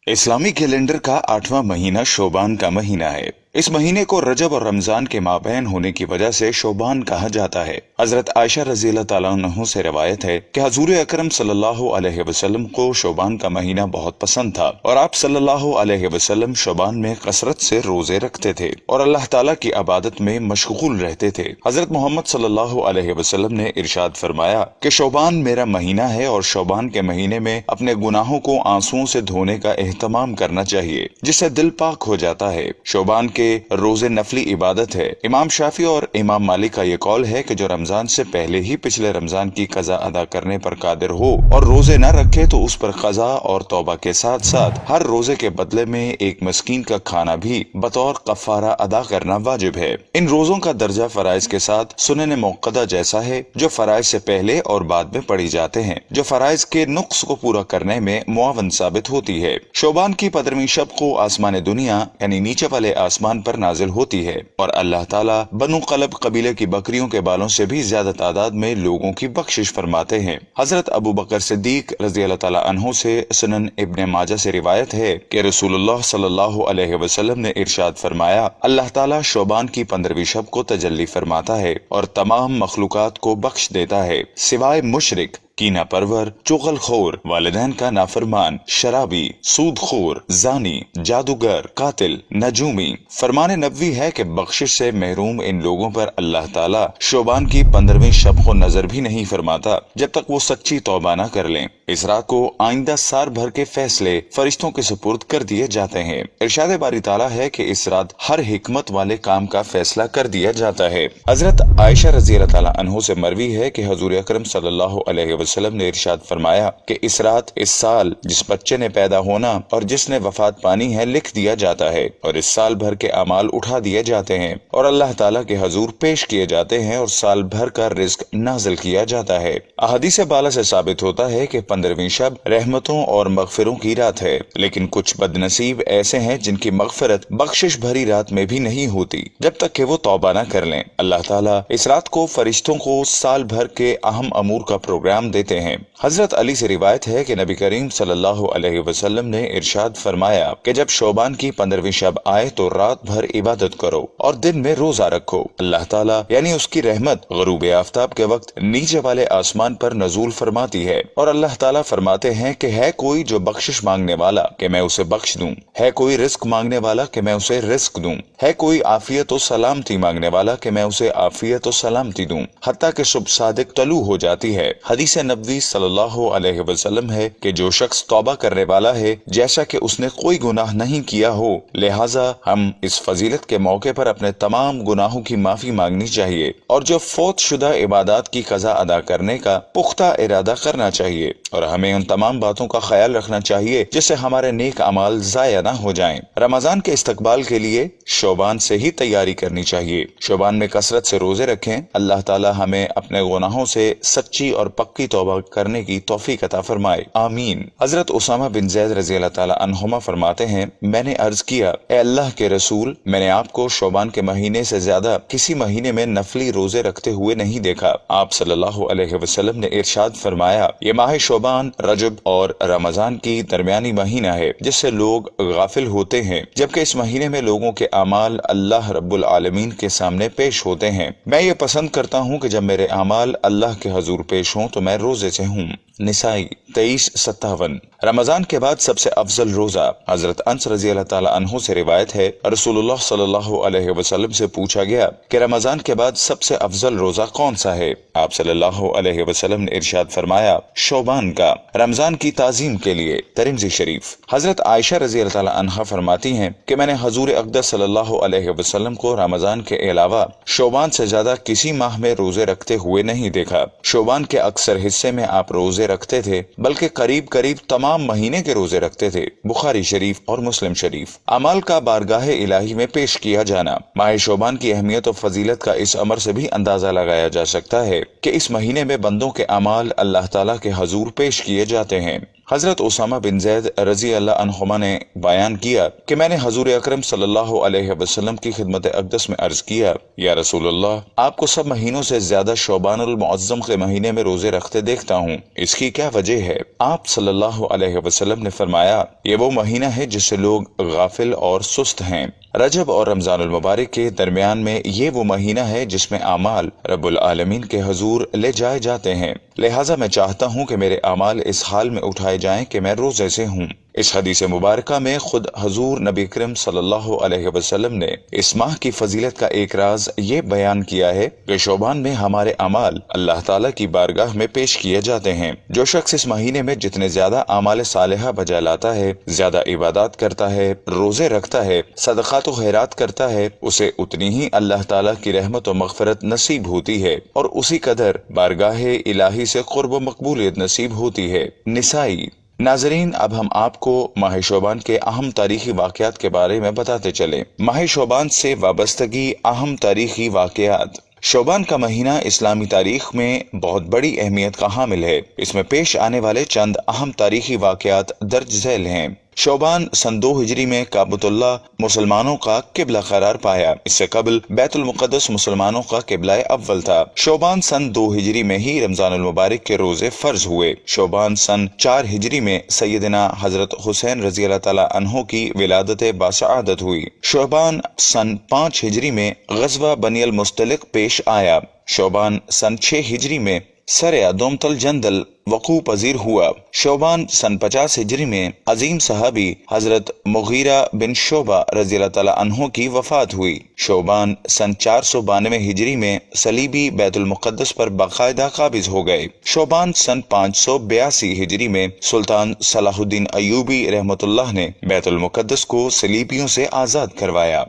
इस्लामी calendar का 8वां महीना शोबान का महीना है। इस महीने को रजब और रमजान के माबैन होने की वजह से शोबान कहा जाता है। हजरत आयशा रज़ी अल्लाह तआला अन्हा से रिवायत है कि हजूर अकरम सल्लल्लाहु अलैहि वसल्लम को शोबान का महीना बहुत पसंद था और आप सल्लल्लाहु अलैहि वसल्लम शोबान में कसरत से रोजे रखते थे और अल्लाह ताला की इबादत में मशगूल रहते थे। हजरत मोहम्मद सल्लल्लाहु अलैहि वसल्लम ने इरशाद फरमाया कि शोबान मेरा महीना है और शोबान के महीने में अपने गुनाहों को आंसुओं से धोने का एहतमाम करना चाहिए, जिससे दिल पाक हो जाता है। शोबान के रोजे नफली इबादत है। इमाम शाफी और इमाम मालिक का ये कौल है कि जो रमजान से पहले ही पिछले रमजान की कज़ा अदा करने पर कादिर हो और रोजे न रखे तो उस पर कज़ा और तौबा के साथ साथ हर रोजे के बदले में एक मस्कीन का खाना भी बतौर कफारा अदा करना वाजिब है। इन रोजों का दर्जा फराइज के साथ सुनन मुक्कदा जैसा है, जो फराइज से पहले और बाद में पढ़ी जाते हैं, जो फराइज के नुक्स को पूरा करने में मुआवन साबित होती है। शोबान की 15वीं शब को आसमान दुनिया यानी नीचे वाले आसमान पर नाजिल होती है और अल्लाह ताला बनु कलब कबीले की बकरियों के बालों से भी ज्यादा तादाद में लोगों की बख्शिश फरमाते हैं। हजरत अबू बकर सिद्दीक रज़ी अल्लाह ताला अन्हु से सुनन इब्ने माजा से रिवायत है कि रसूलुल्लाह सल्लल्लाहु अलैहि वसल्लम ने इरशाद फरमाया, अल्लाह ताला शोबान की 15वीं शब को तजल्ली फरमाता है और तमाम मखलूकात को बख्श देता है सिवाय मुशरिक, कीना परवर, चुगलखोर, वालिदैन का नाफरमान, शराबी, सूदखोर, जानी, जादूगर, कातिल, नजूमी। फरमान नबवी है कि बख्शिश से महरूम इन लोगों पर अल्लाह ताला शोबान की 15वीं शब को नजर भी नहीं फरमाता जब तक वो सच्ची तौबा न कर लें। इस रात को आइंदा साल भर के फैसले फरिश्तों के सुपुर्द कर दिए जाते हैं। इरशाद बारी ताला है कि इस रात हर हिकमत वाले काम का फैसला कर दिया जाता है। हजरत आयशा रज़ी अल्लाह ताला अन्हु से मरवी है कि हजूर अकरम सल्लल्लाहु अलैहि वसल्लम ने इरशाद फरमाया कि इस रात, इस साल जिस बच्चे ने पैदा होना और जिसने वफात पानी है लिख दिया जाता है और इस साल भर के अमाल उठा दिए जाते हैं और अल्लाह ताला के हजूर पेश किए जाते हैं और साल भर का रिज्क नाजिल किया जाता है। अहादीस बाला से साबित होता है कि 15वीं शब रहमतों और मगफिरों की रात है, लेकिन कुछ बदनसीब ऐसे हैं जिनकी मगफिरत बख्शिश भरी रात में भी नहीं होती जब तक कि वो तौबा न कर लें। अल्लाह ताला इस रात को फरिश्तों को साल भर के अहम अमूर का प्रोग्राम देते हैं। हजरत अली से रिवायत है कि नबी करीम सल्लल्लाहु अलैहि वसल्लम ने इरशाद फरमाया कि जब शोबान की 15वीं शब आए तो रात भर इबादत करो और दिन में रोजा रखो। अल्लाह ताला यानी उसकी रहमत गुरूब आफ्ताब के वक्त नीचे वाले आसमान पर नजूल फरमाती है और अल्लाह ताला फरमाते हैं कि है कोई जो बख्शिश मांगने वाला कि मैं उसे बख्श दूं, है कोई रिस्क मांगने वाला कि मैं उसे रिस्क दूं, है कोई आफियत और सलामती मांगने वाला कि मैं उसे आफियत और सलामती दूं, हत्ता कि सुबह सादिक तलू हो जाती है। हदीस नबवी सल्लल्लाहु अलैहि वसल्लम है कि जो शख्स तौबा करने वाला है जैसा कि उसने कोई गुनाह नहीं किया हो, लिहाजा हम इस फजीलत के मौके पर अपने तमाम गुनाहों की माफी मांगनी चाहिए और जो फौत शुदा इबादत की कज़ा अदा करने का पुख्ता इरादा करना चाहिए और हमें उन तमाम बातों का ख्याल रखना चाहिए जिससे हमारे नेक अमाल जाया ना हो जाएं। रमजान के इस्तकबाल के लिए शोबान से ही तैयारी करनी चाहिए। शोबान में कसरत से रोजे रखें। अल्लाह ताला हमें अपने गुनाहों से सच्ची और पक्की तौबा करने की तौफीक अता फरमाए, आमीन। हजरत उसामा बिन ज़ैद रज़ी अल्लाह ताला अन्हुमा फरमाते हैं, मैंने अर्ज किया, ए अल्लाह के रसूल, मैंने आपको शोबान के महीने से ज्यादा किसी महीने में नफली रोजे रखते हुए नहीं देखा। आप सल्लल्लाहु अलैहि वसल्लम ने इरशाद फरमाया, ये माह शोबान रजब और रमजान की दरमियानी महीना है जिससे लोग गाफिल होते हैं, जबकि इस महीने में लोगों के अमाल अल्लाह रब्बुल आलमीन के सामने पेश होते हैं। मैं ये पसंद करता हूँ कि जब मेरे अमाल अल्लाह के हजूर पेश हों तो मैं रोजे से हूँ। निसाई 23:57। रमजान के बाद सबसे अफजल रोजा। हजरत अनस रजी अल्लाह ताला अन्हु से रिवायत है, रसूलुल्लाह सल्लल्लाहु अलैहि वसल्लम से पूछा गया कि रमजान के बाद सबसे अफजल रोजा कौन सा है। आप सल्लल्लाहु अलैहि वसल्लम ने इरशाद फरमाया, शोबान का, रमजान की ताजीम के लिए। तिरमिज़ी शरीफ। हजरत आयशा रजी अल्लाह ताला अन्हा फरमाती हैं कि मैंने हजूर अक़दस सल्लल्लाहु अलैहि वसल्लम को रमजान के अलावा शोबान से ज्यादा किसी माह में रोजे रखते हुए नहीं देखा। शोबान के अक्सर हिस्से में आप रोजे रखते थे, बल्कि करीब करीब तमाम महीने के रोजे रखते थे। बुखारी शरीफ और मुस्लिम शरीफ। अमल का बारगाह इलाही में पेश किया जाना। माह शोबान की अहमियत और फजीलत का इस अमर से भी अंदाजा लगाया जा सकता है कि इस महीने में बंदों के अमाल अल्लाह ताला के हजूर पेश किए जाते हैं। حضرت اسامہ بن زید رضی اللہ عنہما نے بیان کیا کہ میں نے حضور اکرم صلی اللہ علیہ وسلم کی خدمت اقدس میں عرض کیا، یا رسول اللہ، آپ کو سب مہینوں سے زیادہ شعبان المعظم کے مہینے میں روزے رکھتے دیکھتا ہوں، اس کی کیا وجہ ہے؟ آپ صلی اللہ علیہ وسلم نے فرمایا، یہ وہ مہینہ ہے جس سے لوگ غافل اور سست ہیں۔ رجب اور رمضان المبارک کے درمیان میں یہ وہ مہینہ ہے جس میں اعمال رب العالمین کے حضور لے جائے جاتے ہیں، لہٰذا میں چاہتا ہوں کہ میرے اعمال اس حال میں اٹھائے جائیں کہ میں روزے سے ہوں۔ اس حدیث مبارکہ میں خود حضور نبی کریم صلی اللہ علیہ وسلم نے اس ماہ کی فضیلت کا ایک راز یہ بیان کیا ہے کہ شعبان میں ہمارے اعمال اللہ تعالیٰ کی بارگاہ میں پیش کیے جاتے ہیں۔ جو شخص اس مہینے میں جتنے زیادہ اعمال صالحہ بجا لاتا ہے، زیادہ عبادات کرتا ہے، روزے رکھتا ہے، صدقات و خیرات کرتا ہے، اسے اتنی ہی اللہ تعالیٰ کی رحمت و مغفرت نصیب ہوتی ہے اور اسی قدر بارگاہ الہی سے قرب و مقبولیت نصیب ہوتی ہے۔ نسائی۔ ناظرین، اب ہم آپ کو ماہ شعبان کے اہم تاریخی واقعات کے بارے میں بتاتے چلیں۔ ماہ شعبان سے وابستگی اہم تاریخی واقعات۔ شعبان کا مہینہ اسلامی تاریخ میں بہت بڑی اہمیت کا حامل ہے۔ اس میں پیش آنے والے چند اہم تاریخی واقعات درج ذیل ہیں۔ شعبان سن 2 ہجری میں کعبۃ اللہ مسلمانوں کا قبلہ قرار پایا۔ اس سے قبل بیت المقدس مسلمانوں کا قبلہ اول تھا۔ شعبان سن 2 ہجری میں ہی رمضان المبارک کے روزے فرض ہوئے۔ شعبان سن 4 ہجری میں سیدنا حضرت حسین رضی اللہ تعالیٰ عنہ کی ولادت باسعادت ہوئی۔ شعبان سن 5 ہجری میں غزوہ بنی المصطلق پیش آیا۔ شعبان سن 6 ہجری میں سریا دومتل جندل وقوع پذیر ہوا۔ شعبان سن 50 ہجری میں عظیم صحابی حضرت مغیرہ بن شعبہ رضی اللہ تعالیٰ عنہ کی وفات ہوئی۔ شعبان سن 492 ہجری میں صلیبی بیت المقدس پر باقاعدہ قابض ہو گئے۔ شعبان سن 582 ہجری میں سلطان صلاح الدین ایوبی رحمۃ اللہ نے بیت المقدس کو صلیبیوں سے آزاد کروایا۔